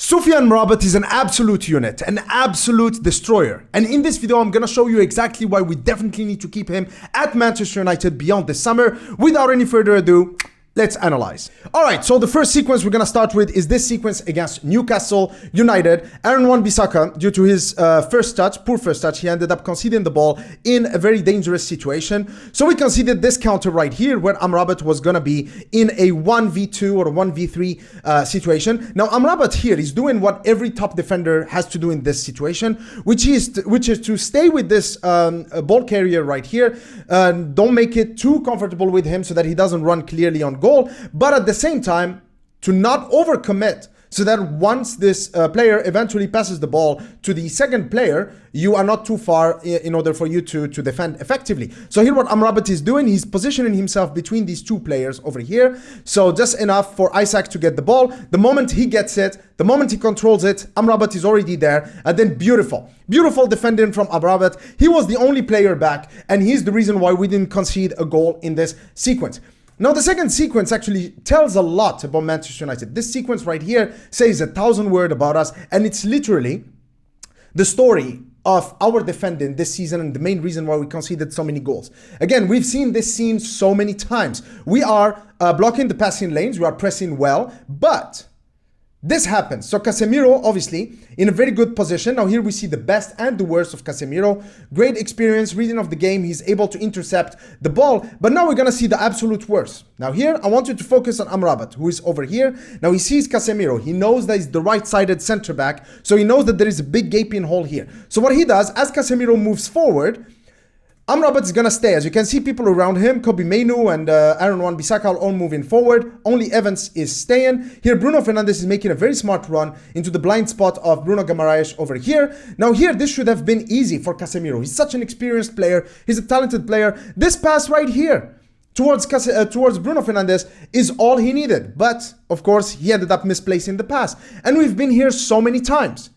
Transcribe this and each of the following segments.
Sofyan Amrabat is an absolute unit, an absolute destroyer. And in this video, I'm gonna show you exactly why we definitely need to keep him at Manchester United beyond the summer. Without any further ado, let's analyze. All right, so the first sequence we're gonna start with is this sequence against Newcastle United. Aaron Wan-Bissaka, due to his poor first touch, he ended up conceding the ball in a very dangerous situation. So we conceded this counter right here where Amrabat was gonna be in a 1v2 or a 1v3 situation. Now Amrabat here is doing what every top defender has to do in this situation, which is to stay with this ball carrier right here. Don't make it too comfortable with him so that he doesn't run clearly on goal. But at the same time, to not overcommit so that once this player eventually passes the ball to the second player, you are not too far in order for you to defend effectively. So here what Amrabat is doing, he's positioning himself between these two players over here. So just enough for Isaac to get the ball. The moment he gets it, the moment he controls it, Amrabat is already there. And then beautiful defending from Amrabat. He was the only player back, and he's the reason why we didn't concede a goal in this sequence. Now, the second sequence actually tells a lot about Manchester United. This sequence right here says 1,000 words about us, and it's literally the story of our defending this season and the main reason why we conceded so many goals. Again, we've seen this scene so many times. We are blocking the passing lanes, we are pressing well, but this happens. So Casemiro, obviously, in a very good position. Now here we see the best and the worst of Casemiro. Great experience, reading of the game. He's able to intercept the ball. But now we're going to see the absolute worst. Now here, I want you to focus on Amrabat, who is over here. Now he sees Casemiro. He knows that he's the right-sided center back. So he knows that there is a big gaping hole here. So what he does, as Casemiro moves forward, Amrabat is going to stay. As you can see, people around him, Kobbie Mainoo and Aaron Wan-Bissaka are all moving forward. Only Evans is staying. Here, Bruno Fernandes is making a very smart run into the blind spot of Bruno Guimaraes over here. Now here, this should have been easy for Casemiro. He's such an experienced player. He's a talented player. This pass right here towards Bruno Fernandes is all he needed. But, of course, he ended up misplacing the pass. And we've been here so many times.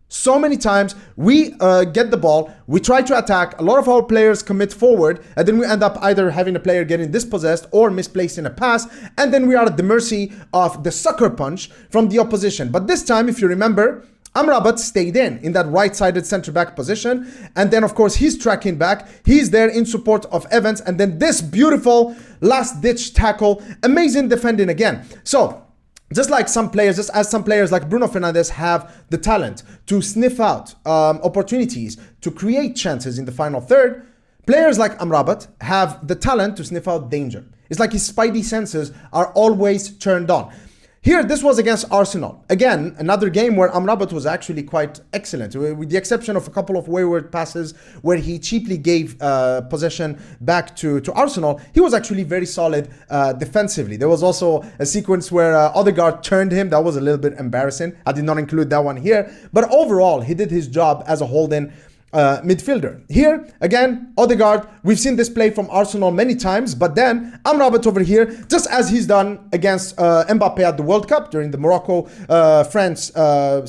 So many times we get the ball, we try to attack, a lot of our players commit forward, and then we end up either having a player getting dispossessed or misplacing a pass, and then we are at the mercy of the sucker punch from the opposition. But this time, if you remember, Amrabat stayed in that right-sided center-back position, and then of course he's tracking back, he's there in support of Evans, and then this beautiful last-ditch tackle, amazing defending again. So just as some players like Bruno Fernandes have the talent to sniff out opportunities, to create chances in the final third, players like Amrabat have the talent to sniff out danger. It's like his spidey senses are always turned on. Here, this was against Arsenal. Again, another game where Amrabat was actually quite excellent, with the exception of a couple of wayward passes where he cheaply gave possession back to Arsenal. He was actually very solid defensively. There was also a sequence where Odegaard turned him. That was a little bit embarrassing. I did not include that one here. But overall, he did his job as a holding midfielder. Here, again, Odegaard, we've seen this play from Arsenal many times, but then Amrabat over here, just as he's done against Mbappe at the World Cup during the Morocco-France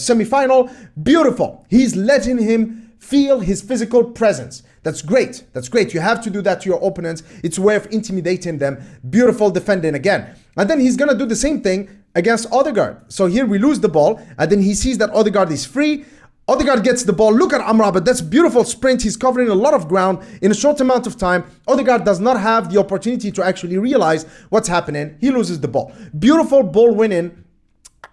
semi-final, beautiful. He's letting him feel his physical presence. That's great. That's great. You have to do that to your opponents. It's a way of intimidating them. Beautiful defending again. And then he's going to do the same thing against Odegaard. So here we lose the ball, and then he sees that Odegaard is free. Odegaard gets the ball. Look at Amrabat. That's beautiful sprint. He's covering a lot of ground in a short amount of time. Odegaard does not have the opportunity to actually realize what's happening. He loses the ball. Beautiful ball winning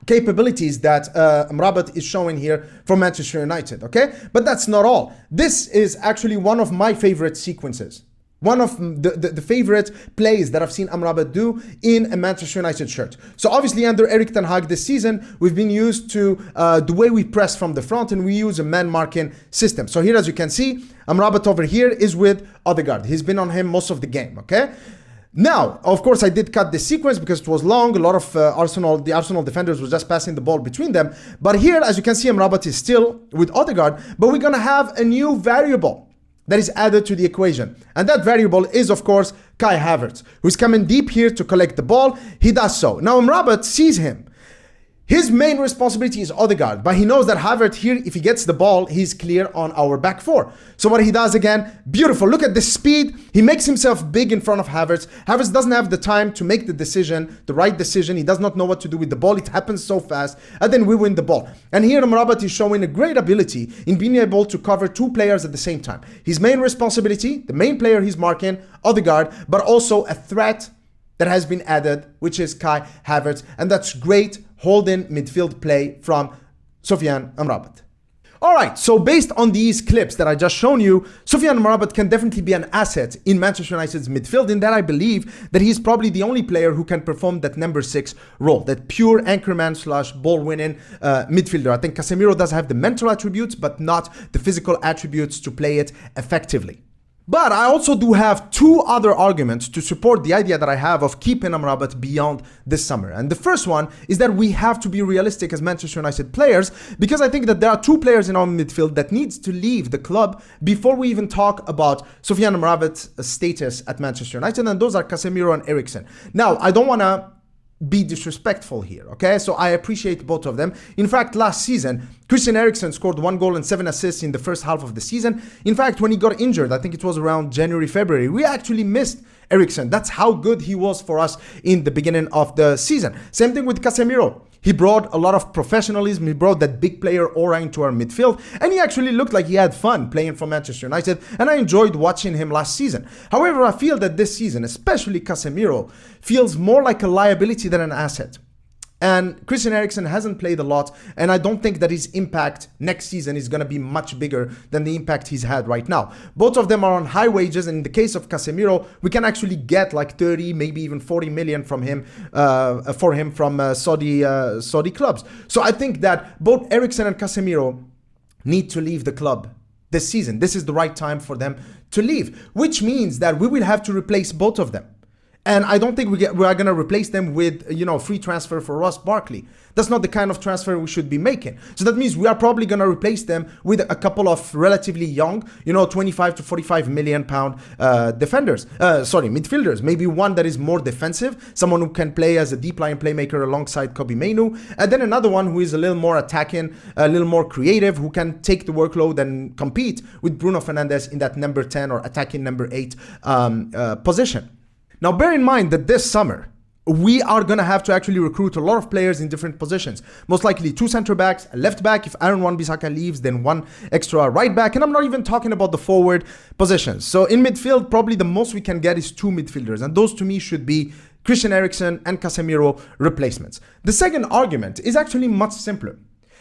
capabilities that Amrabat is showing here for Manchester United, okay? But that's not all. This is actually one of my favorite sequences. One of the favorite plays that I've seen Amrabat do in a Manchester United shirt. So obviously under Erik this season, we've been used to the way we press from the front, and we use a man-marking system. So here, as you can see, Amrabat over here is with Odegaard. He's been on him most of the game, okay? Now, of course, I did cut this sequence because it was long. A lot of the Arsenal defenders were just passing the ball between them. But here, as you can see, Amrabat is still with Odegaard, but we're going to have a new variable that is added to the equation. And that variable is, of course, Kai Havertz, who's coming deep here to collect the ball. He does so. Now, Amrabat sees him. His main responsibility is Odegaard, but he knows that Havertz here, if he gets the ball, he's clear on our back four. So what he does again, beautiful. Look at the speed. He makes himself big in front of Havertz. Havertz doesn't have the time to make the decision, the right decision. He does not know what to do with the ball. It happens so fast, and then we win the ball. And here Amrabat is showing a great ability in being able to cover two players at the same time. His main responsibility, the main player he's marking, Odegaard, but also a threat that has been added, which is Kai Havertz, and that's great holding midfield play from Sofyan Amrabat. All right, so based on these clips that I just shown you, Sofyan Amrabat can definitely be an asset in Manchester United's midfield, in that I believe that he's probably the only player who can perform that number 6 role, that pure anchorman slash ball-winning midfielder. I think Casemiro does have the mental attributes, but not the physical attributes to play it effectively. But I also do have two other arguments to support the idea that I have of keeping Amrabat beyond this summer. And the first one is that we have to be realistic as Manchester United players, because I think that there are two players in our midfield that needs to leave the club before we even talk about Sofyan Amrabat's status at Manchester United, and those are Casemiro and Eriksen. Now, I don't want to be disrespectful here, okay? So I appreciate both of them. In fact, last season, Christian Eriksen scored 1 goal and 7 assists in the first half of the season. In fact, when he got injured, I think it was around January, February, we actually missed Eriksen. That's how good he was for us in the beginning of the season. Same thing with Casemiro. He brought a lot of professionalism. He brought that big player aura into our midfield, and he actually looked like he had fun playing for Manchester United, and I enjoyed watching him last season. However, I feel that this season, especially Casemiro, feels more like a liability than an asset. And Christian Eriksen hasn't played a lot, and I don't think that his impact next season is going to be much bigger than the impact he's had right now. Both of them are on high wages, and in the case of Casemiro, we can actually get like 30, maybe even 40 million from him, from Saudi clubs. So I think that both Eriksen and Casemiro need to leave the club this season. This is the right time for them to leave, which means that we will have to replace both of them. And I don't think we are going to replace them with, free transfer for Ross Barkley. That's not the kind of transfer we should be making. So that means we are probably going to replace them with a couple of relatively young, 25 to 45 million pound midfielders. Maybe one that is more defensive, someone who can play as a deep line playmaker alongside Kobbie Mainoo. And then another one who is a little more attacking, a little more creative, who can take the workload and compete with Bruno Fernandes in that number 10 or attacking number 8 position. Now, bear in mind that this summer, we are going to have to actually recruit a lot of players in different positions. Most likely 2 center backs, a left back. If Aaron Wan-Bissaka leaves, then 1 extra right back. And I'm not even talking about the forward positions. So in midfield, probably the most we can get is 2 midfielders. And those to me should be Christian Eriksen and Casemiro replacements. The second argument is actually much simpler.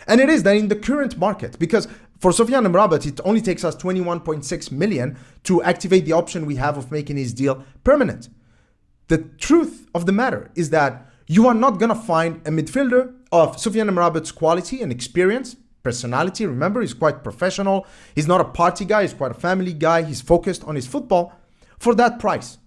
And it is that in the current market, because for Sofyan Amrabat, it only takes us 21.6 million to activate the option we have of making his deal permanent. The truth of the matter is that you are not going to find a midfielder of Sofyan Amrabat's quality and experience, personality. Remember, he's quite professional. He's not a party guy. He's quite a family guy. He's focused on his football for that price.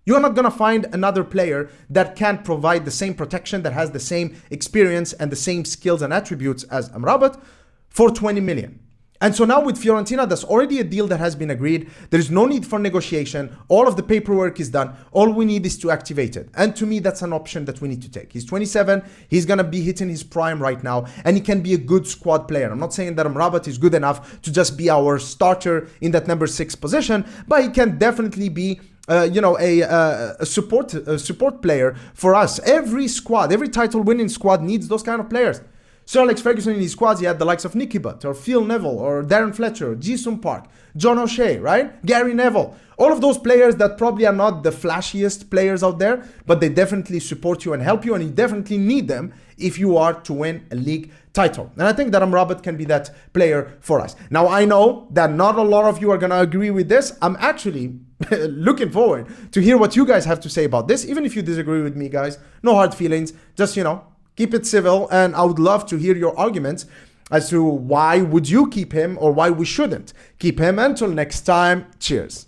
You are not going to find another player that can provide the same protection, that has the same experience and the same skills and attributes as Amrabat for 20 million. And so now with Fiorentina, that's already a deal that has been agreed. There is no need for negotiation. All of the paperwork is done. All we need is to activate it. And to me, that's an option that we need to take. He's 27. He's going to be hitting his prime right now. And he can be a good squad player. I'm not saying that Amrabat is good enough to just be our starter in that number 6 position, but he can definitely be a support player for us. Every squad, every title-winning squad needs those kind of players. Sir Alex Ferguson in his squads, he had the likes of Nicky Butt or Phil Neville or Darren Fletcher, Ji-Sung Park, John O'Shea, right? Gary Neville. All of those players that probably are not the flashiest players out there, but they definitely support you and help you, and you definitely need them if you are to win a league title. And I think that Amrabat can be that player for us. Now, I know that not a lot of you are going to agree with this. I'm actually looking forward to hear what you guys have to say about this. Even if you disagree with me, guys, no hard feelings. Just, keep it civil, and I would love to hear your arguments as to why would you keep him or why we shouldn't keep him. Until next time, cheers.